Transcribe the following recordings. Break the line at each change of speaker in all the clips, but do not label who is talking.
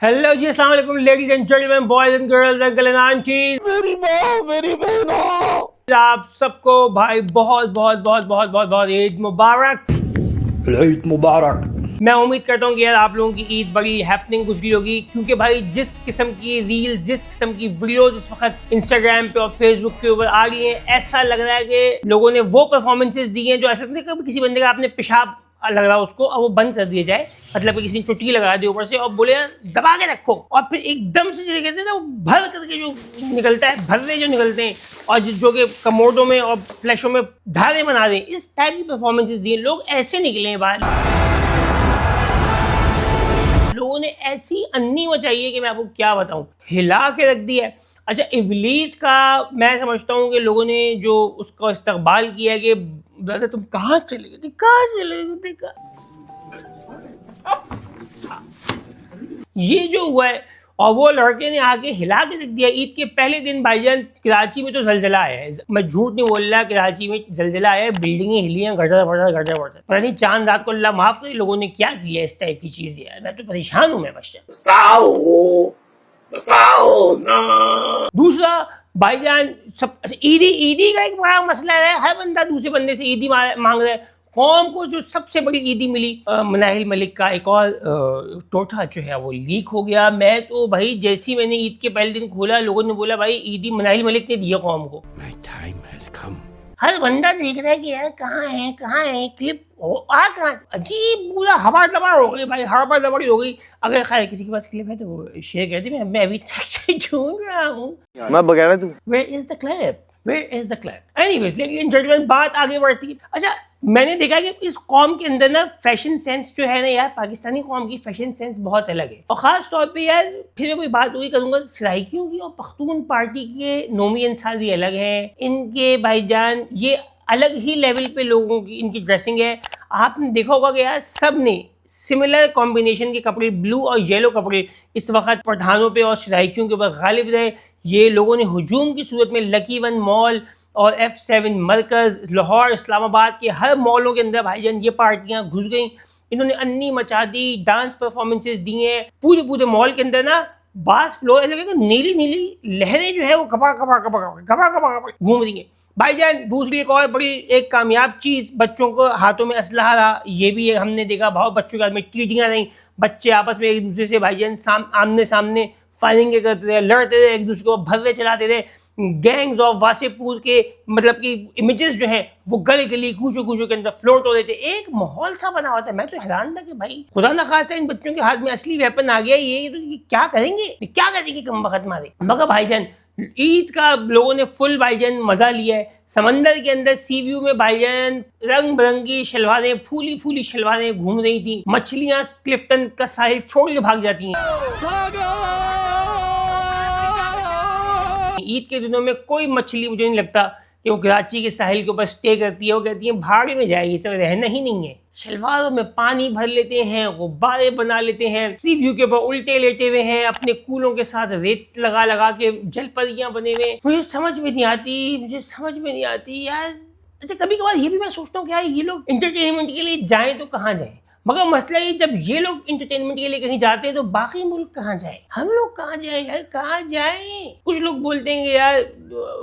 Hello जी, अस्सलाम वालेकुम ladies and gentleman, boys and girls, uncle and aunty,
मेरी माँ मेरी बहनों,
आप सबको भाई बहुत बहुत बहुत बहुत बहुत बहुत ईद मुबारक।
ईद मुबारक।
मैं उम्मीद करता हूँ कि यार आप लोगों की ईद बड़ी हैपनिंग गुजरी होगी, क्योंकि भाई जिस किस्म की रील, जिस किस्म की वीडियोज इस वक्त इंस्टाग्राम पे और फेसबुक के ऊपर आ रही हैं, ऐसा लग रहा है कि लोगों ने वो परफॉर्मेंसेज दी हैं जो ऐसा नहीं कभी किसी बंदे का आपने पेशाब लग रहा है उसको और वो बंद कर दिया जाए, मतलब कि किसी ने चुटकी लगा दी ऊपर से और बोले यार दबा के रखो, और फिर एकदम से जैसे कहते हैं ना वो भर करके जो निकलता है, भर्रे जो निकलते हैं और जो कि कमोडों में और फ्लैशों में धारे बना दें, इस टाइप की परफॉर्मेंसेज दिए। लोग ऐसे निकले हैं बाहर, लोगों ने ऐसी अन्नी मचाई है कि मैं आपको क्या बताऊं, हिला के रख दिया है। अच्छा, इबलीस का मैं समझता हूं कि लोगों ने जो उसका इस्तकबाल किया है कि ब्रदर तुम कहाँ चले गए, कहाँ चले गए, ये जो हुआ है, और वो लड़के ने आके हिला के रख दिया। ईद के पहले दिन भाईजान कराची में तो जलजला आया है, मैं झूठ नहीं बोल रहा, कराची में जलजला आया है, बिल्डिंगें हिली हैं, गटर पता नहीं चांद रात को अल्लाह माफ करे लोगों ने क्या किया इस टाइप की चीज। यार मैं तो परेशान हूं, मैं बस बताओ ना। दूसरा भाईजान सब ईदी ईदी का एक बड़ा मसला है, हर बंदा दूसरे बंदे से ईदी मांग रहा है। कौम को जो सबसे बड़ी ईदी मिली, मनाहिल मलिक का एक और टोटा जो है वो लीक हो गया। मैं तो भाई जैसी मैंने ईद के पहले दिन खोला, लोगों ने बोला भाई ईदी मनाहिल मलिक ने दिया कौम को। हर बंदा देख रहा है कि यार कहाँ है क्लिप कहाँ, अजीब पूरा हवा दबा हो गई भाई, हवा दबड़ी हो गई। अगर खैर किसी के पास क्लिप है तो वो शेयर कर दी, मैं अभी तक ढूंढ रहा हूँ।
मैं बगैर तू
Where is the clip? Where is the clip? Anyways, लेकिन इन जेंटलमैन बात आगे बढ़ती है। अच्छा, मैंने देखा कि इस कौम के अंदर ना फैशन सेंस जो है ना यार, पाकिस्तानी कौम की फैशन सेंस बहुत अलग है। और खास तौर पे यार फिर मैं कोई बात वही करूंगा, सराइकियों की और पख्तून पार्टी के नोमी अंसारी अलग हैं, इनके भाईजान ये अलग ही लेवल पे लोगों की इनकी ड्रेसिंग है। आपने देखा होगा कि यार सब ने सिमिलर कॉम्बिनेशन के कपड़े, ब्लू और येलो कपड़े इस वक्त पठानों पे और सराइकियों के ऊपर गालिब रहे। ये लोगों ने हुजूम की सूरत में लकी वन मॉल और F7 मरकज़, लाहौर, इस्लामाबाद के हर मॉलों के अंदर भाईजान ये पार्टियां घुस गई। इन्होंने अन्नी मचा दी, डांस परफॉर्मेंसेज दी हैं पूरे मॉल के अंदर ना। बास फ्लोर ऐसा कि नीली नीली लहरें जो है वो घपा घूम रही हैं भाईजान। दूसरी एक और बड़ी एक कामयाब चीज़, बच्चों को हाथों में असलहा रहा, ये भी हमने देखा। बहुत बच्चों के हाथ में टीटियाँ रहीं, बच्चे आपस में एक दूसरे से भाईजान आमने सामने फायरिंग करते रहे, लड़ते रहे, एक दूसरे को भर्रे चलाते रहे। गैंग्स ऑफ वासेपुर के मतलब कि इमेजेस जो हैं वो गली गली कूचों के अंदर फ्लोट हो रहे थे, एक माहौल सा बना हुआ था। मैं तो हैरान था कि भाई खुदा ना खास्ता इन बच्चों के हाथ में असली वेपन आ गया, ये तो ये क्या करेंगे कम वक्त मारे। मगर भाईजान ईद का लोगों ने फुल भाईजान मजा लिया है। समंदर के अंदर सी व्यू में भाईजान रंग बिरंगी शलवारें, फूली शलवारें घूम रही थी। मछलियां क्लिफ्टन का साहिल छोड़ के भाग जाती हैं। ईद के दिनों में कोई मछली मुझे नहीं लगता कि वो कराची के साहिल के ऊपर स्टे करती है। वो कहती है भाड़ में जाएगी, सब रहना ही नहीं है। शलवारों में पानी भर लेते हैं, गुब्बारे बना लेते हैं, सी व्यू के ऊपर उल्टे लेटे हुए हैं, अपने कूलों के साथ रेत लगा के जलपरियां बने हुए। मुझे समझ में नहीं आती यार। अच्छा, कभी कभार ये भी मैं सोचता हूँ कि यार ये लोग एंटरटेनमेंट के लिए जाएं तो कहाँ जाएं, मगर मसला ये जब ये लोग इंटरटेनमेंट के लिए कहीं जाते हैं तो बाकी मुल्क कहाँ जाए, हम लोग कहाँ जाए यार, कहाँ जाए। कुछ लोग बोलते हैं कि यार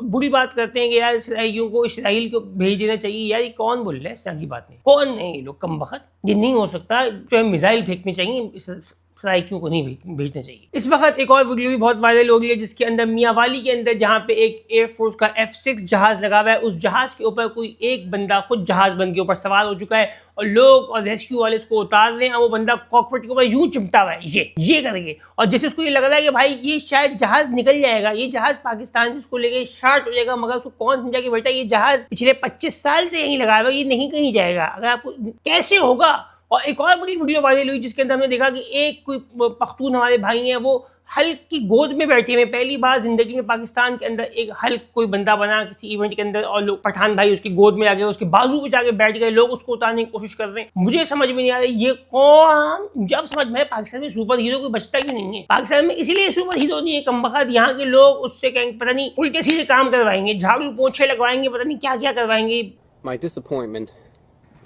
बुरी बात करते हैं कि यार इसराइलियों को इसराइल को भेज देना चाहिए। यार ये कौन बोल रहा है, इस की बात नहीं, कौन नहीं, ये लोग कम वक्त, ये नहीं हो सकता। जो है मिसाइल फेंकने चाहिए, सराइकियों को नहीं भेजना चाहिए। इस वक्त एक और वीडियो भी बहुत वायरल हो रही है जिसके अंदर मियांवाली के अंदर जहां पे एक एयरफोर्स का F6 जहाज लगा हुआ है, उस जहाज के ऊपर कोई एक बंदा खुद जहाज बन के ऊपर सवार हो चुका है और लोग और रेस्क्यू वाले उसको उतार रहे हैं। वो बंदा कॉकपिट के ऊपर यूं चिमटा हुआ है, ये करके, और जैसे उसको ये लग रहा है कि भाई ये शायद जहाज निकल जाएगा, ये जहाज पाकिस्तान से इसको लेके स्टार्ट हो जाएगा। मगर उसको कौन समझा कि बेटा ये जहाज पिछले 25 साल से यहीं लगा हुआ है, ये नहीं कहीं जाएगा। अगर आपको कैसे होगा। और एक और बड़ी वीडियो वायरल हुई जिसके अंदर हमने देखा कि एक कोई पख्तून हमारे भाई हैं, वो हल्क की गोद में बैठे हुए, पहली बार जिंदगी में पाकिस्तान के अंदर एक हल्क कोई बंदा बना किसी इवेंट के अंदर, और लोग पठान भाई उसकी गोद में आ गए, उसके बाजू पे जाके बैठ गए, लोग उसको उतारने की कोशिश कर रहे हैं। मुझे समझ में नहीं आ रहा ये कौन, जब समझ में पाकिस्तान में सुपर हीरो कोई बचता क्यों नहीं है। पाकिस्तान में इसलिए सुपर हीरो नहीं है कम वक्त, यहाँ के लोग उससे पता नहीं उल्टे सीधे काम करवाएंगे, झाड़ू पोछे लगवाएंगे, पता नहीं क्या क्या करवाएंगे।
My disappointment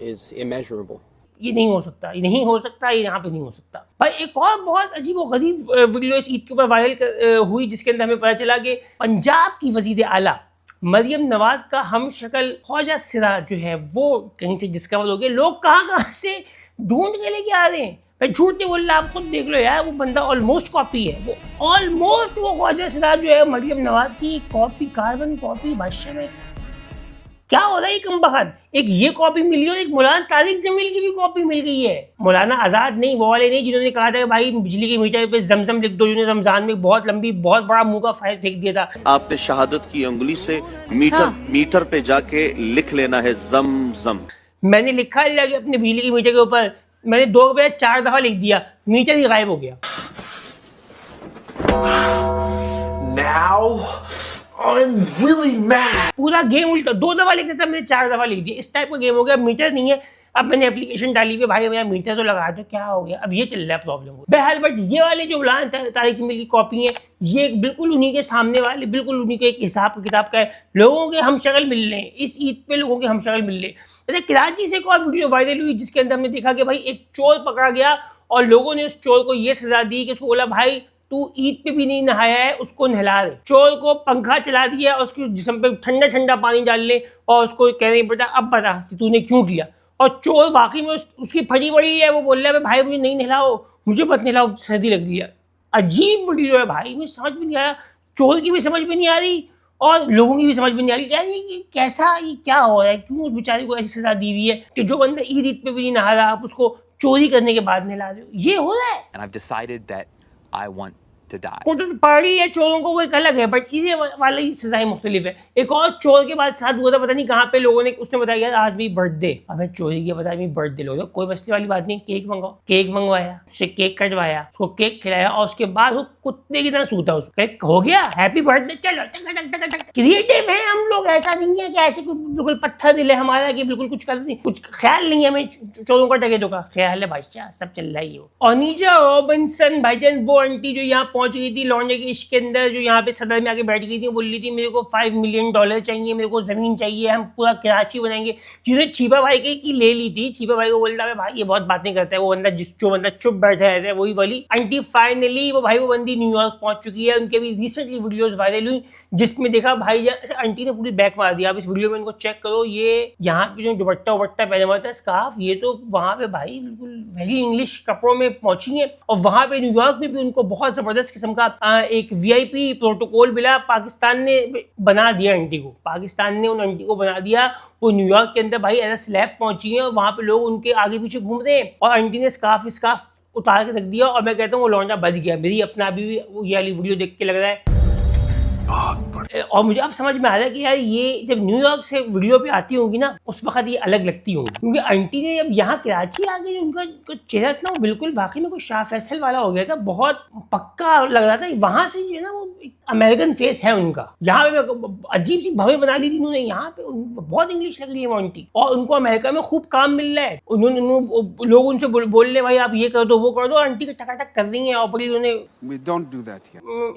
is immeasurable.
ये नहीं हो सकता, ये नहीं हो सकता, ये यहाँ पे नहीं हो सकता। भाई एक और बहुत अजीब व गरीब वीडियो इस ईद के ऊपर वायरल हुई, जिसके अंदर हमें पता चला कि पंजाब की वजीर आला मरियम नवाज का हम शक्ल ख्वाजा सिराज जो है वो कहीं से डिस्कवर हो गए। लोग कहाँ से ढूंढ के लेके आ रहे हैं। मैं झूठ नहीं बोल रहा, आप खुद देख लो यार, वो बंदा ऑलमोस्ट कॉपी है, वो ऑलमोस्ट वो ख्वाजा सिराज जो है मरियम नवाज की कॉपी, कार्बन कॉपी। बादशाह में क्या हो रहा है कम बखत, एक ये कॉपी मिली और एक मौलाना तारिक जमील की भी कॉपी मिल गई है। मौलाना आजाद नहीं, वो वाले नहीं जिन्होंने कहा था कि भाई बिजली के मीटर पे जमजम लिख दो, जिन्होंने रमजान में बहुत लंबी बहुत बड़ा मुंह का फाइल फेंक दिया था।
आपने शहादत की उंगली से मीटर पे जाके लिख लेना है जमजम।
मैंने लिखा है कि अपने बिजली के मीटर के ऊपर मैंने 2 रुपये 4 दफा लिख दिया, मीटर ही गायब हो गया।
Now I'm really mad.
पूरा गेम उल्टा, 2 दफा लिख देता मैंने 4 दफा लिख दिया, इस टाइप का गेम हो गया। मीटर नहीं है, अब मैंने एप्लीकेशन डाली हुई, भाई मेरा मीटर तो लगा दो, क्या हो गया, अब ये चल रहा है प्रॉब्लम। बहरहाल बट ये वाले जो मौलाना तारिक जमील की कॉपी है, ये बिल्कुल उन्हीं के सामने वाले, बिल्कुल उन्हीं के एक हिसाब किताब का है। लोगों के हम शक्ल मिल रहे हैं इस ईद पे, लोगों के हम शक्ल मिल रहे हैं। जैसे कराची से एक और वीडियो वायरल हुई, जिसके अंदर हमने देखा कि भाई एक चोर पकड़ा गया और लोगों ने उस चोर को ये सजा दी कि उसको बोला भाई तू ईद पे भी नहीं नहाया है, उसको नहला दे। चोर को पंखा चला दिया और उसके जिस्म पे ठंडा ठंडा पानी डाल ले और उसको कह रहे बेटा अब बता कि तूने क्यों किया। और चोर वाकई में उसकी फटी पड़ी है, वो बोल रहा है भाई मुझे नहीं नहलाओ, मुझे मत नहलाओ, सर्दी लग रही है। अजीब वीडियो है भाई, मुझे समझ में नहीं आया, चोर की भी समझ में नहीं आ रही और लोगों की भी समझ में नहीं आ रही। यार ये कैसा, ये क्या हो रहा है, क्यों उस बेचारे को ऐसी सजा दी हुई है कि जो बंदा ईद पे भी नहीं नहा रहा आप उसको चोरी करने के बाद नहला रहे हो, ये हो रहा है।
And I've decided that I want to die.
Court पड़ी है चोरों को, वो एक अलग है, बट इसे वाले ही सजाएं मुख्तलिफ है। एक और चोर के बाद साथ हुआ था, पता नहीं कहाँ पे, लोगों ने उसने बताया यार आज भी बर्थडे, अब चोरी किया, बताया बर्थडे। लोग कोई मसले वाली बात नहीं, केक मंगाओ, केक मंगवाया, उससे केक कटवाया, उसको केक खिलाया और उसके बाद वो कुत्ते की तरह सूता, उसको हो गया हैप्पी बर्थडे, चलो क्रिएटिव है हम लोग। ऐसा नहीं है कि ऐसे बिल्कुल पत्थर दिल है हमारा कि बिल्कुल कुछ कर कुछ ख्याल नहीं है हमें चोरों का टकेतों का ख्याल है, बादशाह सब चल रहा ही हो। ओनिजा रॉबिन्सन भाईजान, वो आंटी जो यहाँ पहुंच गई थी लौंडे के इश्क के अंदर, जो यहाँ पे सदर में आके बैठ गई थी, बोल रही थी मेरे को $5 मिलियन चाहिए, मेरे को जमीन चाहिए, हम पूरा कराची बनाएंगे। जिन्होंने छीपा भाई की ले ली थी, छीपा भाई को बोल रहा है भाई ये बहुत बातें करता है, वो बंदा जो बंदा चुप बैठा है वही वाली आंटी। फाइनली वो बंदी न्यूयॉर्क पहुंच चुकी है। उनके भी रिसेंटली वीडियोस वायरल हुई, जिसमें देखा भाई आंटी ने पूरी बैक मार दिया। आप इस वीडियो में इनको चेक करो, ये यहाँ पे जो दुपट्टा वट्टा पहना हुआ था स्कार्फ, ये तो वहाँ पे भाई बिल्कुल वेरी इंग्लिश कपड़ों में पहुंची है। और वहाँ पे न्यूयॉर्क में भी उनको बहुत जबरदस्त किस्म का एक VIP प्रोटोकॉल मिला, पाकिस्तान ने बना दिया आंटी को, पाकिस्तान ने उन आंटी को बना दिया। वो न्यूयॉर्क के अंदर भाई एज स्लैब पहुंची है और वहाँ पे लोग उनके आगे पीछे घूम रहे हैं और आंटी ने स्कार्फ उतार के रख दिया। और मैं कहता हूँ वो लौंडा बच गया। मेरी अपना अभी भी ये वाली वीडियो देख के लग रहा है और मुझे अब समझ में आ रहा है कि यार ये जब न्यूयॉर्क से वीडियो पे आती होंगी ना, उस वक्त ये अलग लगती होंगी, क्योंकि आंटी ने जब यहाँ कराची आ गई उनका चेहरा इतना बिल्कुल वाकई में कोई शाह फैसल वाला हो गया था, बहुत पक्का लग रहा था। वहां से जो है ना वो अमेरिकन फेस है उनका। यहाँ पे अजीब सी भवें बना ली थी उन्होंने, यहाँ पे बहुत इंग्लिश लग रही है वो आंटी, और उनको अमेरिका में खूब काम मिल रहा है। उन्होंने लोग उनसे बोल रहे भाई आप ये कर दो वो कर दो, आंटी का टकाटक कर रही है और बड़ी उन्होंने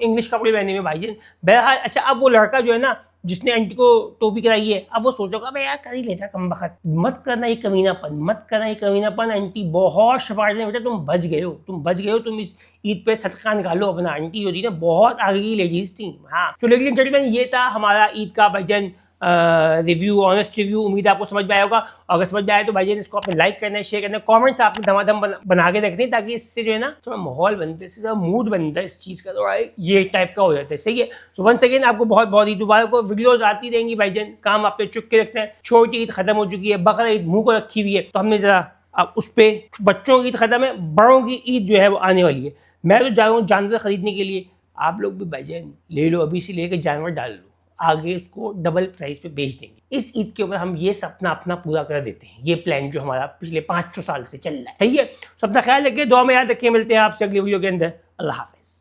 इंग्लिश कपड़े पहने में भाई। बहरहाल अच्छा, अब वो लड़का जो है ना जिसने आंटी को टोपी कराई है, अब वो सोचोगा भाई यार कर ही लेता कम बखत, मत करना ये कमीनापन, मत करना ये कमीनापन। आंटी बहुत शबाश है बेटा, तुम बच गए हो, तुम इस ईद पे सदका निकालो अपना। आंटी जो थी ना बहुत आगे की लेडीज थी। हाँ तो लेडीज एंड जेंटलमैन, ये था हमारा ईद का भाईजान रिव्यू, ऑनेस्ट रिव्यू। उम्मीद आपको समझ में आया होगा। अगर समझ में आया तो भाईजान इसको आपने लाइक करना है, शेयर करना है, कमेंट्स आपने धमाधम बना के रखते हैं, ताकि इससे जो है ना थोड़ा माहौल बनता है, इससे मूड बनता है इस चीज़ का, थोड़ा ये टाइप का हो जाता है। सही है। सो वंस अगेन आपको बहुत बहुत ईद मुबारक हो। वीडियोज आती रहेंगी भाईजान, काम आपने चुप के रखते हैं। छोटी ईद खत्म हो चुकी है, बकरा ईद मुँह को रखी हुई है, तो हमने जरा अब उस पर बच्चों की ईद खत्म है, बड़ों की ईद जो है वो आने वाली है। मैं तो जा रहा हूँ जानवर खरीदने के लिए, आप लोग भी भाईजान ले लो, अभी से लेकर जानवर डाल लो, आगे उसको डबल प्राइस पे बेच देंगे। इस ईद के ऊपर हम ये सपना अपना पूरा कर देते हैं, ये प्लान जो हमारा पिछले 500 साल से चल रहा है। सही है। सपना ख्याल रखिए, दुआ में याद रखिए। मिलते हैं आपसे अगली वीडियो के अंदर। अल्लाह हाफिज़।